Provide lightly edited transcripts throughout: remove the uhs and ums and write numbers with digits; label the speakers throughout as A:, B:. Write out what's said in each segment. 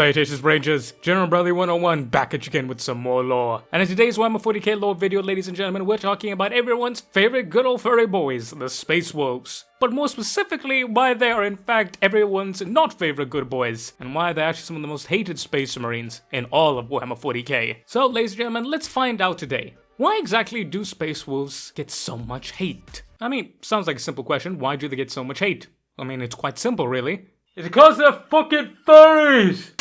A: Salutations Rangers, General Bradley 101 back at you again with some more lore. And in today's Warhammer 40k lore video, ladies and gentlemen, we're talking about everyone's favorite good old furry boys, the Space Wolves. But more specifically, why they are in fact everyone's not favorite good boys, and why they're actually some of the most hated Space Marines in all of Warhammer 40k. So ladies and gentlemen, let's find out today. Why exactly do Space Wolves get so much hate? I mean, sounds like a simple question, why do they get so much hate? I mean, it's quite simple really. It's because they're fucking furries!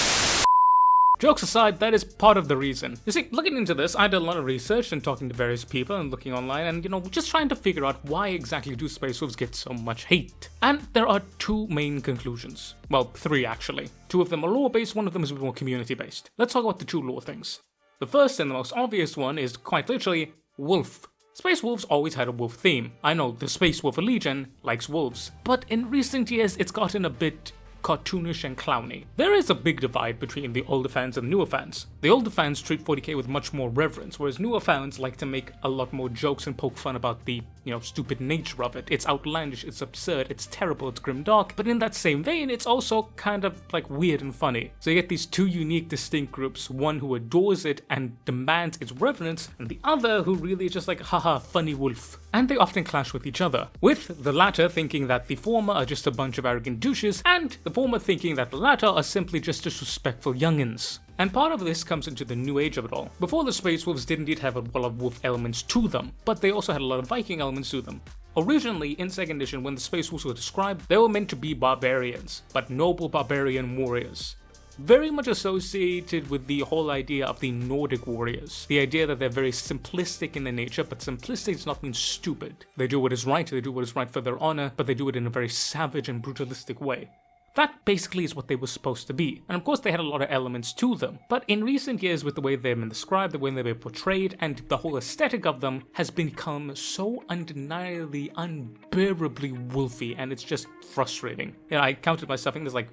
A: Jokes aside, that is part of the reason. You see, looking into this, I did a lot of research and talking to various people and looking online and, just trying to figure out why exactly do Space Wolves get so much hate. And there are two main conclusions. Well, three actually. Two of them are lore-based, one of them is more community-based. Let's talk about the two lore things. The first and the most obvious one is quite literally wolf. Space Wolves always had a wolf theme. I know the Space Wolf Legion likes wolves, but in recent years it's gotten a bit cartoonish and clowny. There is a big divide between the older fans and newer fans. The older fans treat 40k with much more reverence, whereas newer fans like to make a lot more jokes and poke fun about the, stupid nature of it. It's outlandish, it's absurd, it's terrible, it's grimdark, but in that same vein, it's also kind of like weird and funny. So you get these two unique, distinct groups, one who adores it and demands its reverence, and the other who really is just like, haha, funny wolf. And they often clash with each other, with the latter thinking that the former are just a bunch of arrogant douches, and the former thinking that the latter are simply just disrespectful youngins. And part of this comes into the new age of it all. Before, the Space Wolves did indeed have a lot of wolf elements to them, but they also had a lot of Viking elements to them. Originally, in 2nd edition, when the Space Wolves were described, they were meant to be barbarians, but noble barbarian warriors. Very much associated with the whole idea of the Nordic warriors. The idea that they're very simplistic in their nature, but simplistic does not mean stupid. They do what is right, they do what is right for their honor, but they do it in a very savage and brutalistic way. That basically is what they were supposed to be, and of course they had a lot of elements to them, but in recent years with the way they've been described, the way they've been portrayed, and the whole aesthetic of them has become so undeniably, unbearably wolfy, and it's just frustrating. I counted myself, I think there's like,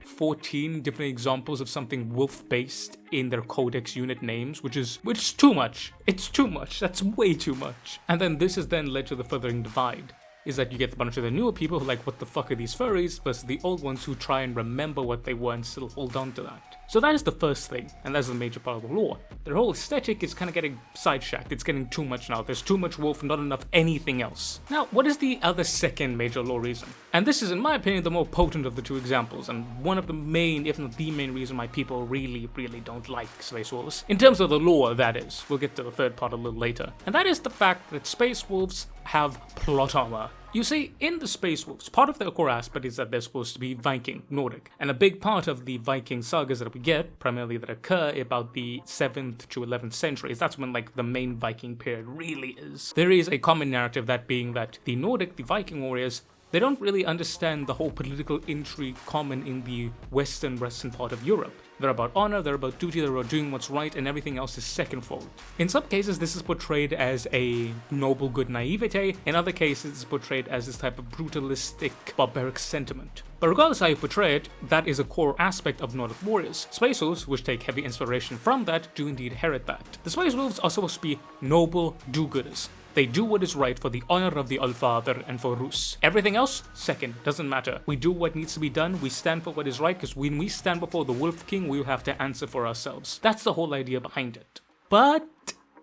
A: 14 different examples of something wolf-based in their codex unit names, which is too much. It's too much, that's way too much. And then this has then led to the furthering divide. Is that you get a bunch of the newer people who are like, what the fuck are these furries, versus the old ones who try and remember what they were and still hold on to that. So that is the first thing, and that's the major part of the lore. Their whole aesthetic is kind of getting sidetracked, it's getting too much now, there's too much wolf, not enough anything else. Now, what is the other second major lore reason? And this is, in my opinion, the more potent of the two examples, and one of the main, if not the main reason why people really don't like Space Wolves. In terms of the lore, that is. We'll get to the third part a little later. And that is the fact that Space Wolves have plot armor. You see, in the Space Wolves, part of their core aspect is that they're supposed to be Viking, Nordic, and a big part of the Viking sagas that we get, primarily that occur about the 7th to 11th centuries, that's when the main Viking period really is. There is a common narrative, that being that the Nordic, the Viking warriors, they don't really understand the whole political intrigue common in the western part of Europe. They're about honor, they're about duty, they're about doing what's right, and everything else is secondfold. In some cases, this is portrayed as a noble good naivete. In other cases, it's portrayed as this type of brutalistic, barbaric sentiment. But regardless how you portray it, that is a core aspect of Nordic warriors. Space Wolves, which take heavy inspiration from that, do indeed inherit that. The Space Wolves are supposed to be noble do-gooders. They do what is right for the honor of the Allfather and for Rus. Everything else, second, doesn't matter. We do what needs to be done, we stand for what is right, because when we stand before the Wolf King, we will have to answer for ourselves. That's the whole idea behind it. But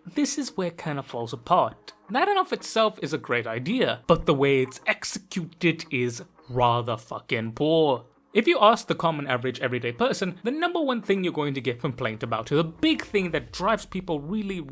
A: this is where it kind of falls apart. That in of itself is a great idea, but the way it's executed is rather fucking poor. If you ask the common average everyday person, the number one thing you're going to get complaint about, the big thing that drives people really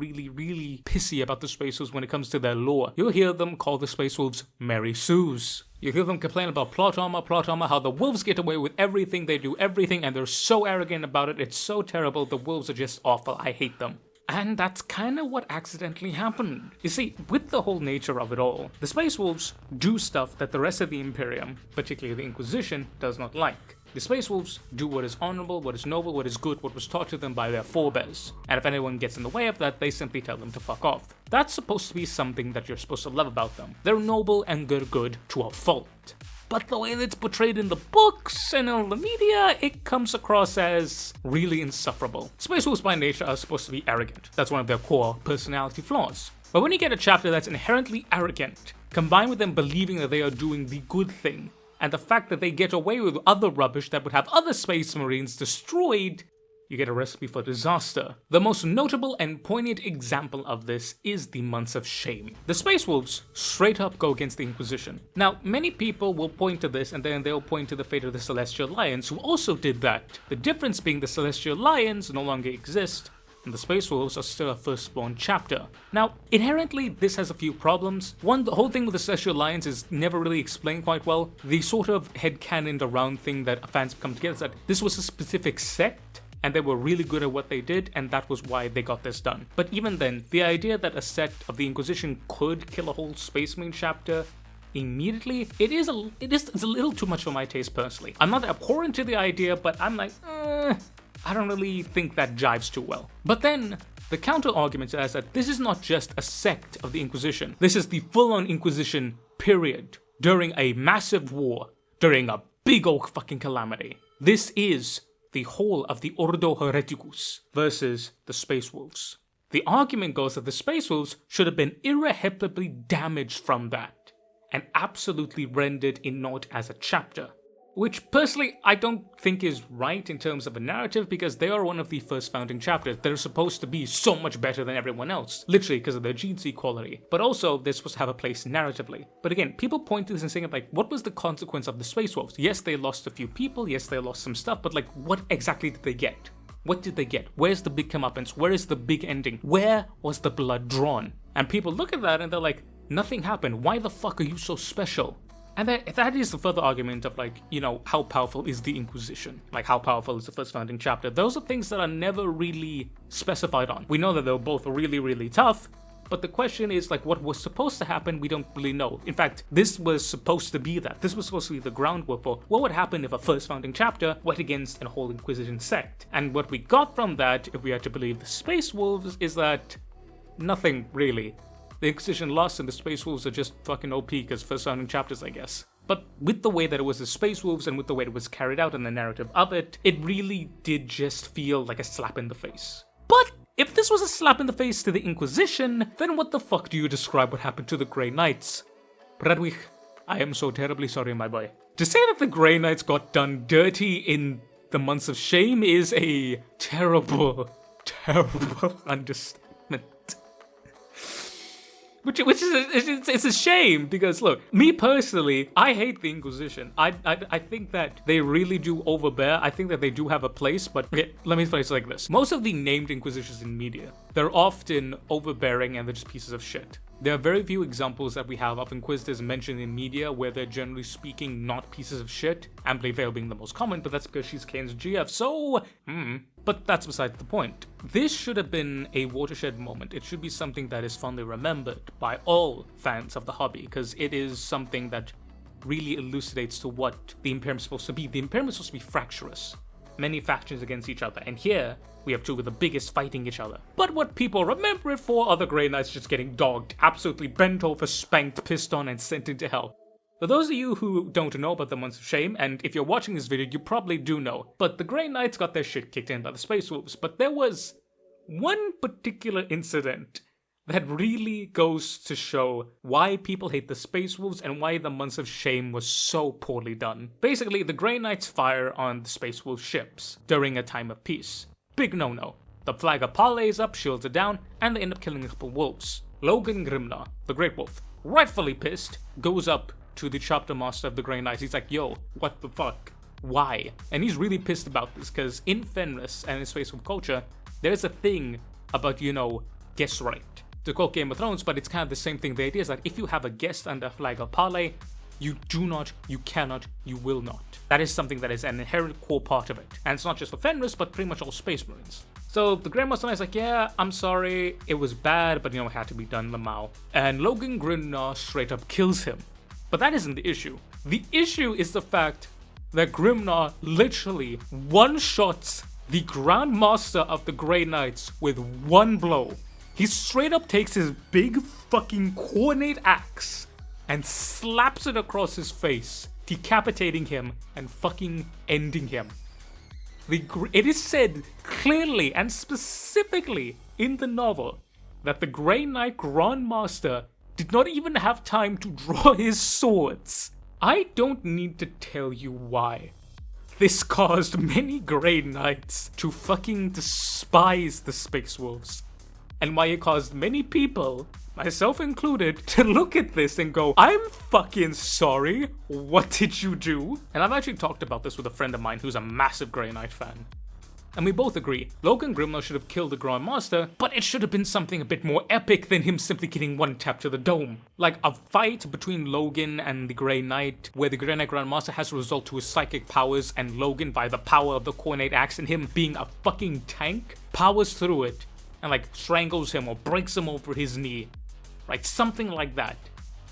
A: pissy about the Space Wolves when it comes to their lore, you'll hear them call the Space Wolves Mary Sues. You hear them complain about plot armor, how the wolves get away with everything, they do everything, and they're so arrogant about it, it's so terrible, the wolves are just awful, I hate them. And that's kind of what accidentally happened. You see, with the whole nature of it all, the Space Wolves do stuff that the rest of the Imperium, particularly the Inquisition, does not like. The Space Wolves do what is honorable, what is noble, what is good, what was taught to them by their forebears. And if anyone gets in the way of that, they simply tell them to fuck off. That's supposed to be something that you're supposed to love about them. They're noble and they're good to a fault. But the way that it's portrayed in the books and in the media, it comes across as really insufferable. Space Wolves by nature are supposed to be arrogant. That's one of their core personality flaws. But when you get a chapter that's inherently arrogant, combined with them believing that they are doing the good thing, and the fact that they get away with other rubbish that would have other Space Marines destroyed, you get a recipe for disaster. The most notable and poignant example of this is the Months of Shame. The Space Wolves straight up go against the Inquisition. Now, many people will point to this and then they'll point to the fate of the Celestial Lions, who also did that. The difference being the Celestial Lions no longer exist, and the Space Wolves are still a firstborn chapter. Now, inherently, this has a few problems. One, the whole thing with the Celestial Lions is never really explained quite well. The sort of headcanoned around thing that fans have come together is that this was a specific sect, and they were really good at what they did, and that was why they got this done. But even then, the idea that a sect of the Inquisition could kill a whole Space Marine chapter immediately, it's a little too much for my taste personally. I'm not abhorrent to the idea, but I'm like, I don't really think that jives too well. But then, the counter-argument is that this is not just a sect of the Inquisition. This is the full-on Inquisition period, during a massive war, during a big old fucking calamity. This is the whole of the Ordo Hereticus versus the Space Wolves. The argument goes that the Space Wolves should have been irreparably damaged from that, and absolutely rendered in naught as a chapter. Which, personally, I don't think is right in terms of a narrative, because they are one of the first founding chapters. They're supposed to be so much better than everyone else, literally because of their genes equality. But also, they're supposed to have a place narratively. But again, people point to this and saying, like, what was the consequence of the Space Wolves? Yes, they lost a few people, yes, they lost some stuff, but like, what exactly did they get? What did they get? Where's the big comeuppance? Where is the big ending? Where was the blood drawn? And people look at that and they're like, nothing happened. Why the fuck are you so special? And that is the further argument of, like, you know, how powerful is the Inquisition? Like, how powerful is the first founding chapter? Those are things that are never really specified on. We know that they were both really, really tough, but the question is, like, what was supposed to happen, we don't really know. In fact, this was supposed to be that. This was supposed to be the groundwork for what would happen if a first founding chapter went against a whole Inquisition sect. And what we got from that, if we are to believe the Space Wolves, is that nothing, really. The Inquisition lost and the Space Wolves are just fucking OP because first founding chapters, I guess. But with the way that it was the Space Wolves and with the way it was carried out in the narrative of it, it really did just feel like a slap in the face. But if this was a slap in the face to the Inquisition, then what the fuck do you describe what happened to the Grey Knights? Bradwick, I am so terribly sorry, my boy. To say that the Grey Knights got done dirty in the Months of Shame is a terrible, terrible understatement. Which is it's a shame, because look, me personally, I hate the Inquisition. I think that they really do overbear. I think that they do have a place, but okay, let me phrase it like this. Most of the named Inquisitions in media, they're often overbearing and they're just pieces of shit. There are very few examples that we have of Inquisitors mentioned in media where they're generally speaking not pieces of shit, Ambley Vale being the most common, but that's because she's Kane's GF, so, But that's besides the point. This should have been a watershed moment. It should be something that is fondly remembered by all fans of the hobby, because it is something that really elucidates to what the Imperium is supposed to be. The Imperium is supposed to be fractious. Many factions against each other, and here we have two of the biggest fighting each other. But what people remember it for are the Grey Knights just getting dogged, absolutely bent over, spanked, pissed on, and sent into hell. For those of you who don't know about the Months of Shame, and if you're watching this video, you probably do know, but the Grey Knights got their shit kicked in by the Space Wolves, but there was one particular incident that really goes to show why people hate the Space Wolves and why the Months of Shame was so poorly done. Basically, the Grey Knights fire on the Space Wolf ships during a time of peace. Big no-no. The flag of Pale is up, shields are down, and they end up killing a couple wolves. Logan Grimnar, the Great Wolf, rightfully pissed, goes up to the chapter master of the Grey Knights. He's like, yo, what the fuck? Why? And he's really pissed about this, because in Fenris and in Space Wolf culture, there's a thing about, you know, guess right. To quote Game of Thrones, but it's kind of the same thing. The idea is that if you have a guest under a flag of Pale, you do not, you cannot, you will not. That is something that is an inherent core part of it. And it's not just for Fenris, but pretty much all Space Marines. So the Grandmaster Knight's like, yeah, I'm sorry, it was bad, but you know, it had to be done, Lamau. And Logan Grimnar straight up kills him. But that isn't the issue. The issue is the fact that Grimnar literally one-shots the Grandmaster of the Grey Knights with one blow. He straight up takes his big fucking coordinate axe and slaps it across his face, decapitating him and fucking ending him. It is said clearly and specifically in the novel that the Grey Knight Grandmaster did not even have time to draw his swords I don't need to tell you why. This caused many Grey Knights to fucking despise the Space Wolves. And why it caused many people, myself included, to look at this and go, I'm fucking sorry, what did you do? And I've actually talked about this with a friend of mine who's a massive Grey Knight fan. And we both agree, Logan Grimlow should have killed the Grand Master, but it should have been something a bit more epic than him simply getting one tap to the dome. Like a fight between Logan and the Grey Knight, where the Grey Knight Grand Master has to resort to his psychic powers, and Logan, by the power of the Coordinate Axe and him being a fucking tank, powers through it, and like strangles him or breaks him over his knee. Right, something like that.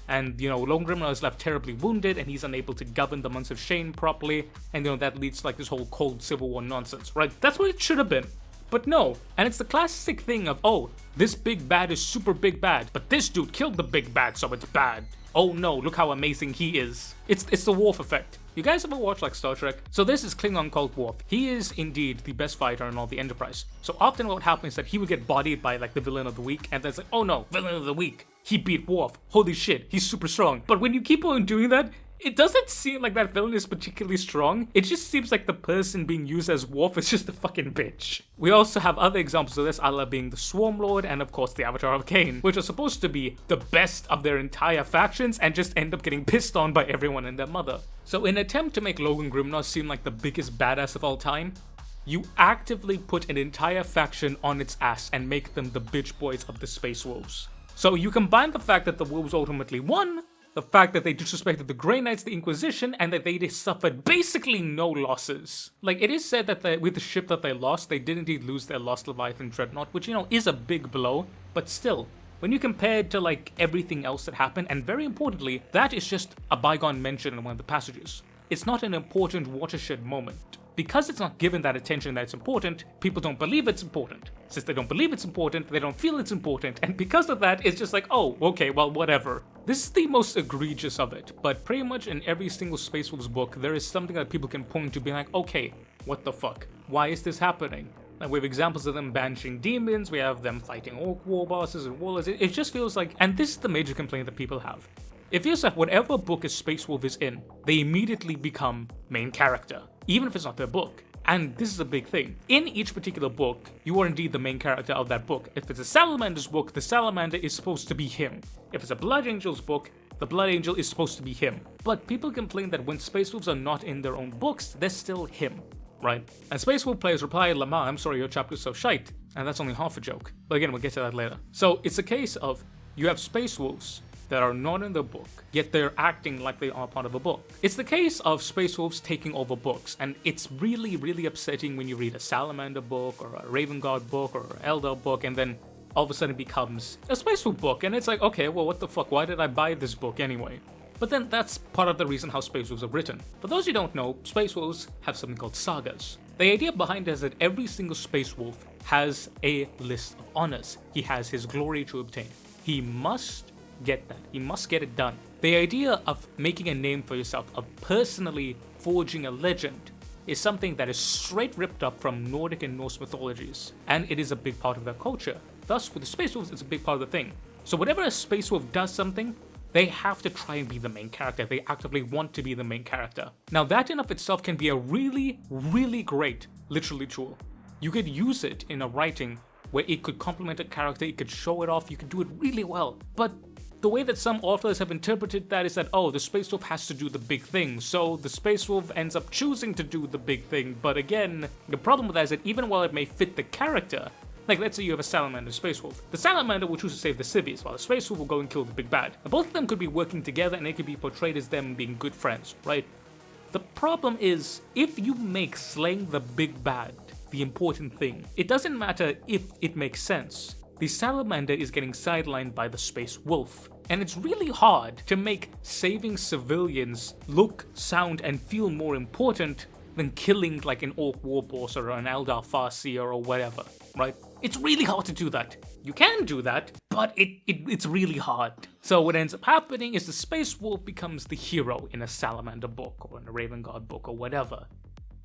A: And, Logan Grimlow is left terribly wounded, and he's unable to govern the Months of Shane properly, and, that leads to, like, this whole cold Civil War nonsense, right? That's what it should have been. But no, and it's the classic thing of, oh, this big bad is super big bad, but this dude killed the big bad, so it's bad. Oh no, look how amazing he is. It's the Worf effect. You guys ever watch like Star Trek? So this is Klingon called Worf. He is indeed the best fighter in all the Enterprise. So often what happens is that he would get bodied by like the villain of the week, and then it's like, oh no, villain of the week. He beat Worf. Holy shit, he's super strong. But when you keep on doing that, it doesn't seem like that villain is particularly strong. It just seems like the person being used as Worf is just a fucking bitch. We also have other examples of this, Allah being the Swarm Lord and of course the Avatar of Cain, which are supposed to be the best of their entire factions and just end up getting pissed on by everyone and their mother. So in an attempt to make Logan Grimlow seem like the biggest badass of all time, you actively put an entire faction on its ass and make them the bitch boys of the Space Wolves. So you combine the fact that the Wolves ultimately won, the fact that they disrespected the Grey Knights, the Inquisition, and that they suffered basically no losses. Like, it is said that with the ship that they lost, they did indeed lose their Lost Leviathan Dreadnought, which, is a big blow, but still, when you compare it to, like, everything else that happened, and very importantly, that is just a bygone mention in one of the passages. It's not an important watershed moment. Because it's not given that attention that it's important, people don't believe it's important. Since they don't believe it's important, they don't feel it's important, and because of that, it's just like, oh, okay, well, whatever. This is the most egregious of it, but pretty much in every single Space Wolves book, there is something that people can point to being like, okay, what the fuck? Why is this happening? And we have examples of them banishing demons, we have them fighting orc war bosses and warlords. It just feels like, and this is the major complaint that people have. It feels like whatever book a Space Wolf is in, they immediately become main character, even if it's not their book. And this is a big thing. In each particular book, you are indeed the main character of that book. If it's a Salamander's book, the Salamander is supposed to be him. If it's a Blood Angel's book, the Blood Angel is supposed to be him. But people complain that when Space Wolves are not in their own books, they're still him, right? And Space Wolf players reply, Lamar, I'm sorry your chapter's so shite. And that's only half a joke. But again, we'll get to that later. So it's a case of, you have Space Wolves that are not in the book, yet they're acting like they are part of a book. It's the case of Space Wolves taking over books, and it's really, really upsetting when you read a Salamander book, or a Raven Guard book, or an Eldar book, and then all of a sudden it becomes a Space Wolf book, and it's like, okay, well, what the fuck, why did I buy this book anyway? But then that's part of the reason how Space Wolves are written. For those who don't know, Space Wolves have something called sagas. The idea behind it is that every single Space Wolf has a list of honors. He has his glory to obtain. He must get that. He must get it done. The idea of making a name for yourself, of personally forging a legend, is something that is straight ripped up from Nordic and Norse mythologies, and it is a big part of their culture. Thus, with the Space Wolves, it's a big part of the thing. So whenever a Space Wolf does something, they have to try and be the main character. They actively want to be the main character. Now that in of itself can be a really, really great literary tool. You could use it in a writing where it could complement a character, it could show it off, you could do it really well. But the way that some authors have interpreted that is that, oh, the Space Wolf has to do the big thing, so the Space Wolf ends up choosing to do the big thing. But again, the problem with that is that even while it may fit the character, like let's say you have a Salamander Space Wolf, the Salamander will choose to save the civvies, while the Space Wolf will go and kill the big bad. And both of them could be working together and it could be portrayed as them being good friends, right? The problem is, if you make slaying the big bad the important thing, it doesn't matter if it makes sense. The Salamander is getting sidelined by the Space Wolf, and it's really hard to make saving civilians look, sound, and feel more important than killing like an Orc war boss or an Eldar Farseer or whatever, right? It's really hard to do that. You can do that, but it's really hard. So what ends up happening is the Space Wolf becomes the hero in a Salamander book or in a Raven Guard book or whatever.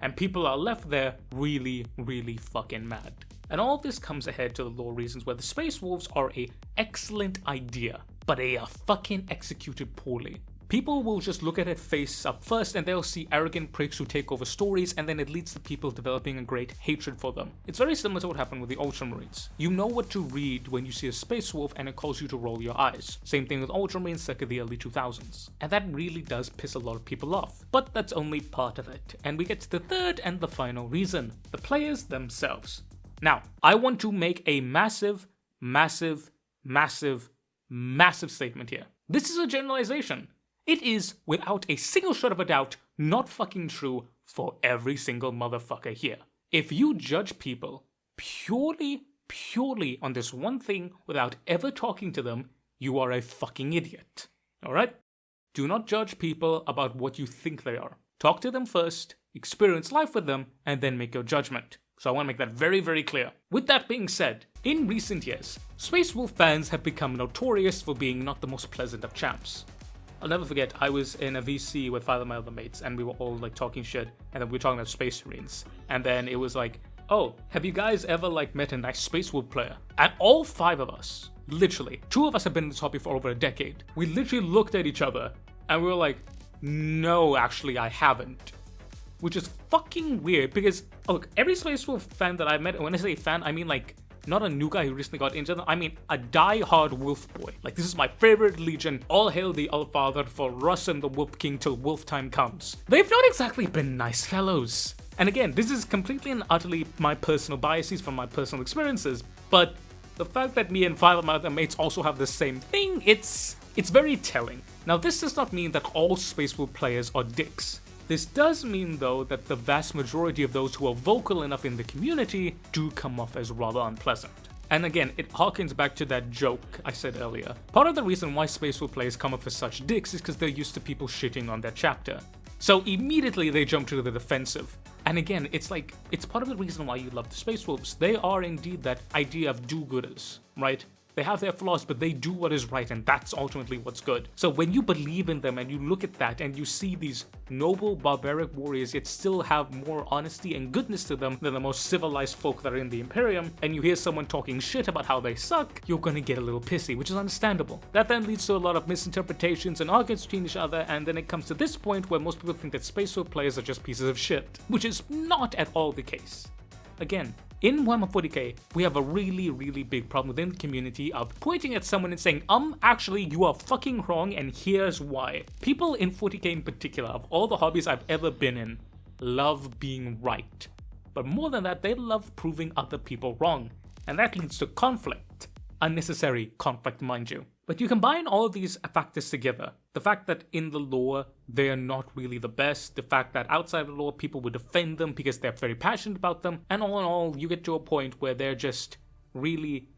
A: And people are left there really, really fucking mad. And all of this comes ahead to the lore reasons where the Space Wolves are a excellent idea, but they are fucking executed poorly. People will just look at it face up first and they'll see arrogant pricks who take over stories, and then it leads to people developing a great hatred for them. It's very similar to what happened with the Ultramarines. You know what to read when you see a Space Wolf and it calls you to roll your eyes. Same thing with Ultramarines circa the early 2000s. And that really does piss a lot of people off. But that's only part of it. And we get to the third and the final reason. The players themselves. Now, I want to make a massive statement here. This is a generalization. It is, without a single shred of a doubt, not fucking true for every single motherfucker here. If you judge people purely on this one thing without ever talking to them, you are a fucking idiot. Alright? Do not judge people about what you think they are. Talk to them first, experience life with them, and then make your judgment. So I want to make that very, very clear. With that being said, in recent years, Space Wolf fans have become notorious for being not the most pleasant of champs. I'll never forget, I was in a VC with 5 of my other mates, and we were all like talking shit, and then we were talking about Space Marines. And then it was like, oh, have you guys ever like met a nice Space Wolf player? And all 5 of us, literally, 2 of us have been in this hobby for over a decade. We literally looked at each other, and we were like, no, actually, I haven't. Which is fucking weird, because, look, every Space Wolf fan that I've met, and when I say fan, I mean like, not a new guy who recently got into them, I mean a die-hard Wolf boy. Like, this is my favorite legion, all hail the Allfather, for Russ and the Wolf King till Wolf time comes. They've not exactly been nice fellows. And again, this is completely and utterly my personal biases from my personal experiences, but the fact that me and 5 of my other mates also have the same thing, it's very telling. Now, this does not mean that all Space Wolf players are dicks. This does mean, though, that the vast majority of those who are vocal enough in the community do come off as rather unpleasant. And again, it harkens back to that joke I said earlier. Part of the reason why Space Wolf players come off as such dicks is because they're used to people shitting on their chapter. So immediately they jump to the defensive. And again, it's like, it's part of the reason why you love the Space Wolves. They are indeed that idea of do-gooders, right? They have their flaws, but they do what is right, and that's ultimately what's good. So when you believe in them and you look at that and you see these noble, barbaric warriors yet still have more honesty and goodness to them than the most civilized folk that are in the Imperium, and you hear someone talking shit about how they suck, you're gonna get a little pissy, which is understandable. That then leads to a lot of misinterpretations and arguments between each other, and then it comes to this point where most people think that Space Wolf players are just pieces of shit, which is not at all the case. Again, in Warhammer 40k, we have a really big problem within the community of pointing at someone and saying, actually, you are fucking wrong, and here's why. People in 40k in particular, of all the hobbies I've ever been in, love being right. But more than that, they love proving other people wrong, and that leads to conflict. Unnecessary conflict, mind you. But you combine all of these factors together. The fact that in the lore, they are not really the best. The fact that outside of the lore, people would defend them because they're very passionate about them. And all in all, you get to a point where they're just really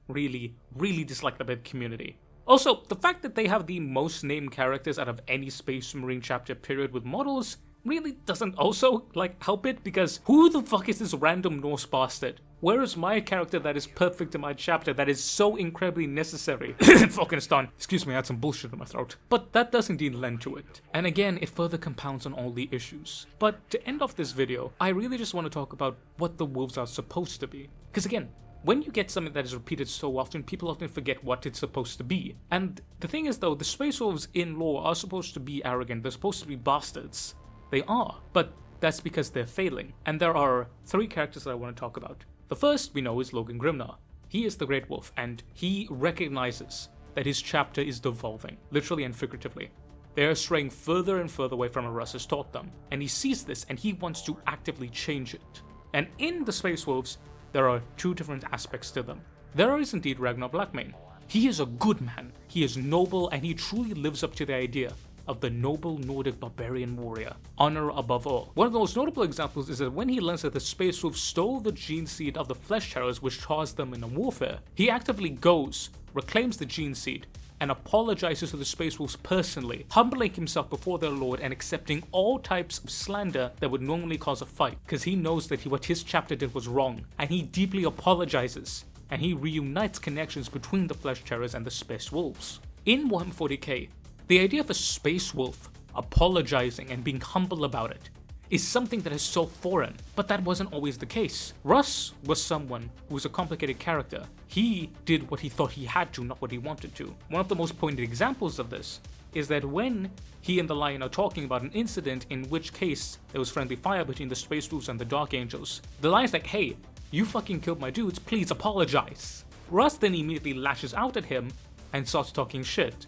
A: disliked by the community. Also, the fact that they have the most named characters out of any Space Marine chapter period with models really doesn't also, help it, because who the fuck is this random Norse bastard? Where is my character that is perfect in my chapter that is so incredibly necessary? Falkenstein. Excuse me, I had some bullshit in my throat. But that does indeed lend to it. And again, it further compounds on all the issues. But to end off this video, I really just want to talk about what the wolves are supposed to be. Because again, when you get something that is repeated so often, people often forget what it's supposed to be. And the thing is though, the Space Wolves in lore are supposed to be arrogant, they're supposed to be bastards. They are, but that's because they're failing. And there are 3 characters that I want to talk about. The first we know is Logan Grimnar. He is the Great Wolf, and he recognizes that his chapter is devolving, literally and figuratively. They are straying further and further away from what Russ has taught them, and he sees this and he wants to actively change it. And in the Space Wolves, there are 2 different aspects to them. There is indeed Ragnar Blackmane. He is a good man, he is noble, and he truly lives up to the idea of the noble Nordic barbarian warrior, honor above all. One of the most notable examples is that when he learns that the Space Wolves stole the gene seed of the Flesh Terrors which caused them in a warfare, he actively goes, reclaims the gene seed, and apologizes to the Space Wolves personally, humbling himself before their lord and accepting all types of slander that would normally cause a fight, because he knows that what his chapter did was wrong, and he deeply apologizes, and he reunites connections between the Flesh Terrors and the Space Wolves. In Warhammer 40k, the idea of a Space Wolf apologizing and being humble about it is something that is so foreign, but that wasn't always the case. Russ was someone who was a complicated character. He did what he thought he had to, not what he wanted to. One of the most pointed examples of this is that when he and the Lion are talking about an incident in which case there was friendly fire between the Space Wolves and the Dark Angels, the Lion's like, hey, you fucking killed my dudes, please apologize. Russ then immediately lashes out at him and starts talking shit.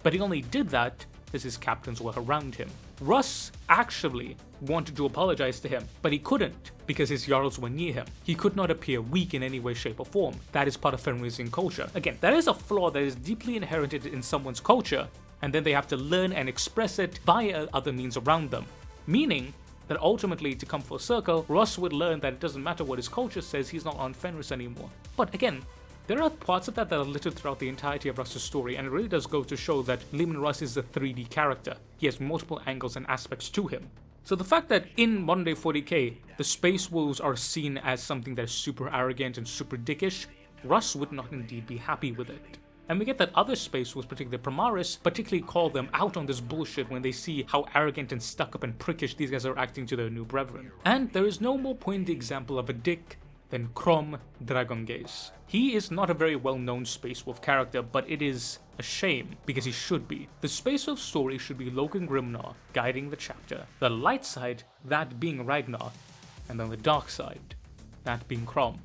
A: But he only did that because his captains were around him. Russ actually wanted to apologize to him, but he couldn't because his Jarls were near him. He could not appear weak in any way, shape or form. That is part of Fenrisian culture. Again, that is a flaw that is deeply inherited in someone's culture, and then they have to learn and express it via other means around them. Meaning that ultimately, to come full circle, Russ would learn that it doesn't matter what his culture says, he's not on Fenris anymore. But again, there are parts of that that are littered throughout the entirety of Russ's story, and it really does go to show that Leman Russ is a 3D character. He has multiple angles and aspects to him. So the fact that in modern day 40k, the Space Wolves are seen as something that is super arrogant and super dickish, Russ would not indeed be happy with it. And we get that other Space Wolves, particularly Primaris, particularly call them out on this bullshit when they see how arrogant and stuck up and prickish these guys are acting to their new brethren. And there is no more pointed example of a dick than Crom Dragongaze. He is not a very well-known Space Wolf character, but it is a shame, because he should be. The Space Wolf story should be Logan Grimnar guiding the chapter, the light side, that being Ragnar, and then the dark side, that being Crom.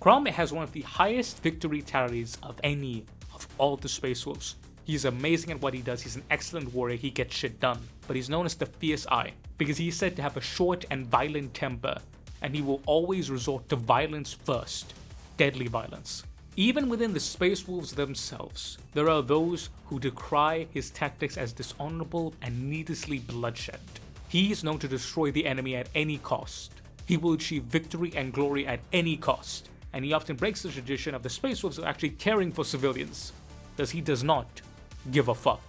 A: Crom has one of the highest victory tallies of any of all the Space Wolves. He's amazing at what he does, he's an excellent warrior, he gets shit done, but he's known as the Fierce Eye, because he's said to have a short and violent temper, and he will always resort to violence first, deadly violence. Even within the Space Wolves themselves, there are those who decry his tactics as dishonorable and needlessly bloodshed. He is known to destroy the enemy at any cost. He will achieve victory and glory at any cost, and he often breaks the tradition of the Space Wolves actually caring for civilians, as he does not give a fuck.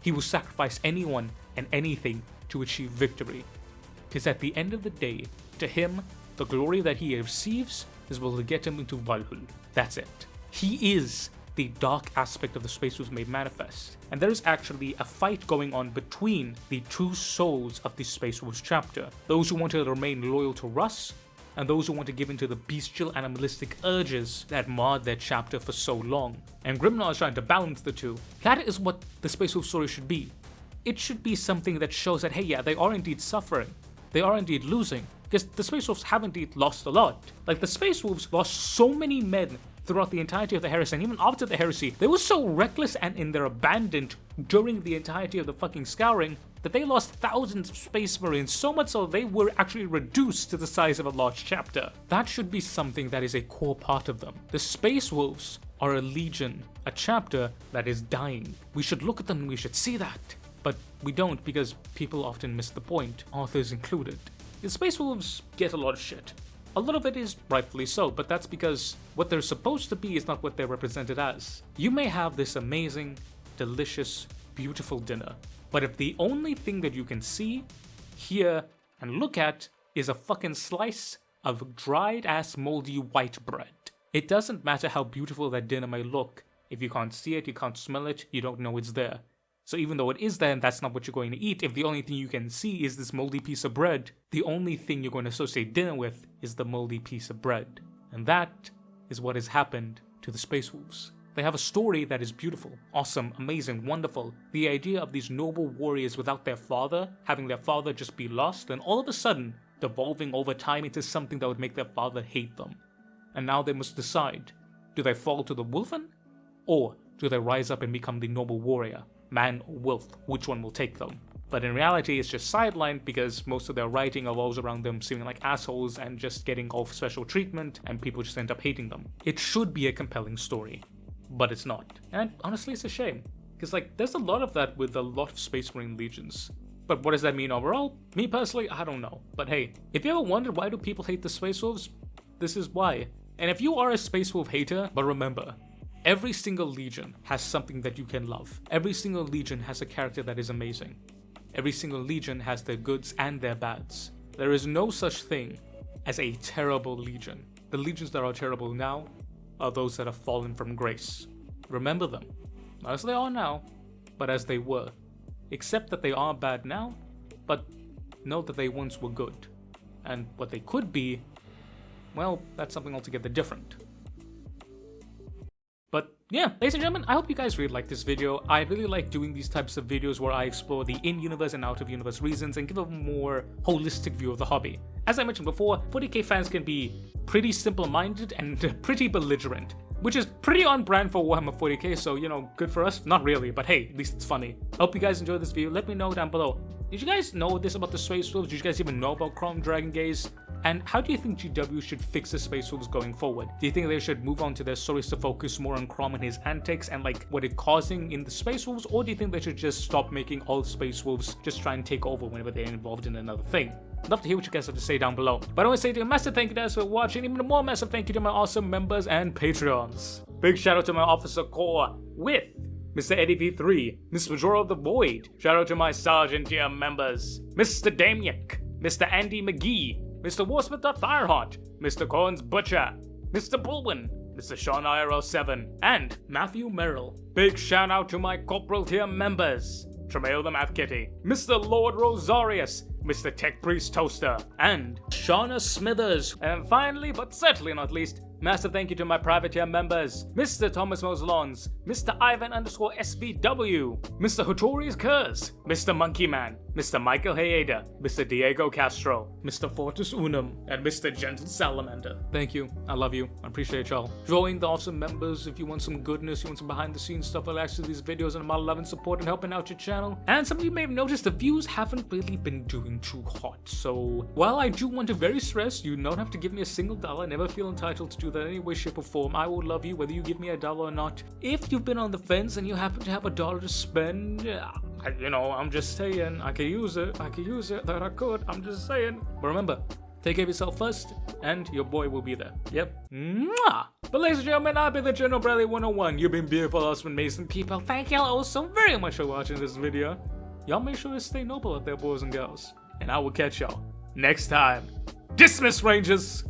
A: He will sacrifice anyone and anything to achieve victory, because at the end of the day, to him, the glory that he receives is able to get him into Valhalla. That's it. He is the dark aspect of the Space Wolves made manifest, and there is actually a fight going on between the two souls of the Space Wolves chapter, those who want to remain loyal to Russ, and those who want to give in to the bestial animalistic urges that marred their chapter for so long. And Grimnar is trying to balance the two. That is what the Space Wolf story should be. It should be something that shows that, hey, yeah, they are indeed suffering. They are indeed losing. Because the Space Wolves have indeed lost a lot. Like, the Space Wolves lost so many men throughout the entirety of the heresy, and even after the heresy, they were so reckless and in their abandon during the entirety of the fucking scouring that they lost thousands of Space Marines, so much so they were actually reduced to the size of a large chapter. That should be something that is a core part of them. The Space Wolves are a legion, a chapter that is dying. We should look at them and we should see that. But we don't, because people often miss the point, authors included. The Space Wolves get a lot of shit. A lot of it is rightfully so, but that's because what they're supposed to be is not what they're represented as. You may have this amazing, delicious, beautiful dinner, but if the only thing that you can see, hear, and look at is a fucking slice of dried ass moldy white bread, it doesn't matter how beautiful that dinner may look. If you can't see it, you can't smell it, you don't know it's there. So even though it is there and that's not what you're going to eat, if the only thing you can see is this moldy piece of bread, the only thing you're going to associate dinner with is the moldy piece of bread. And that is what has happened to the Space Wolves. They have a story that is beautiful, awesome, amazing, wonderful. The idea of these noble warriors without their father, having their father just be lost, and all of a sudden devolving over time into something that would make their father hate them. And now they must decide, do they fall to the Wolfen? Or do they rise up and become the noble warrior? Man or wolf, which one will take them? But in reality, it's just sidelined because most of their writing revolves around them seeming like assholes and just getting all special treatment, and people just end up hating them. It should be a compelling story, but it's not. And honestly, it's a shame. Because like, there's a lot of that with a lot of Space Marine legions. But what does that mean overall? Me personally, I don't know. But hey, if you ever wondered why do people hate the Space Wolves, this is why. And if you are a Space Wolf hater, but remember, every single legion has something that you can love. Every single legion has a character that is amazing. Every single legion has their goods and their bads. There is no such thing as a terrible legion. The legions that are terrible now are those that have fallen from grace. Remember them. Not as they are now, but as they were. Accept that they are bad now, but know that they once were good. And what they could be, well, that's something altogether different. But yeah, ladies and gentlemen, I hope you guys really like this video. I really like doing these types of videos where I explore the in-universe and out-of-universe reasons and give a more holistic view of the hobby. As I mentioned before, 40k fans can be pretty simple-minded and pretty belligerent, which is pretty on brand for Warhammer 40k, so, you know, good for us? Not really, but hey, at least it's funny. Hope you guys enjoyed this video. Let me know down below. Did you guys know this about the Space Wolves? Did you guys even know about Chrome Dragon Gaze? And how do you think GW should fix the Space Wolves going forward? Do you think they should move on to their stories to focus more on Crom and his antics and like what it's causing in the Space Wolves? Or do you think they should just stop making all Space Wolves just try and take over whenever they're involved in another thing? I'd love to hear what you guys have to say down below. But I want to say to a massive thank you guys for watching. Even a more massive thank you to my awesome members and Patreons. Big shout out to my Officer Corps with Mr. Eddie V3, Miss Majora of the Void. Shout out to my Sergeant tier members, Mr. Damiak, Mr. Andy McGee, Mr. Warsmith Fireheart, Mr. Corns Butcher, Mr. Bulwin, Mr. Sean IRL7, and Matthew Merrill. Big shout out to my Corporal tier members, Tremail the Math Kitty, Mr. Lord Rosarius, Mr. Tech Priest Toaster, and Shauna Smithers. And finally, but certainly not least, massive thank you to my private tier members, Mr. Thomas Moslons, Mr. Ivan_SBW, Mr. Hotori's Curse, Mr. Monkey Man, Mr. Michael Hayeda, Mr. Diego Castro, Mr. Fortus Unum, and Mr. Gentle Salamander. Thank you. I love you. I appreciate y'all. Join the awesome members if you want some goodness, you want some behind the scenes stuff relaxed to these videos, and my love and support and helping out your channel. And some of you may have noticed the views haven't really been doing too hot. So while I do want to very stress, you don't have to give me a single dollar. Never feel entitled to do that in any way, shape, or form. I will love you whether you give me $1 or not. If you've been on the fence and you happen to have $1 to spend, you know, I'm just saying, I could use it, that I could, I'm just saying. But remember, take care of yourself first, and your boy will be there. Yep. Mwah! But ladies and gentlemen, I've been the General Bradley 101. You've been beautiful, awesome, amazing people. Thank y'all all so very much for watching this video. Y'all make sure to stay noble out there, boys and girls. And I will catch y'all next time. Dismiss, Rangers!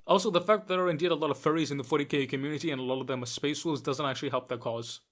A: Also, the fact that there are indeed a lot of furries in the 40k community and a lot of them are space wolves doesn't actually help their cause.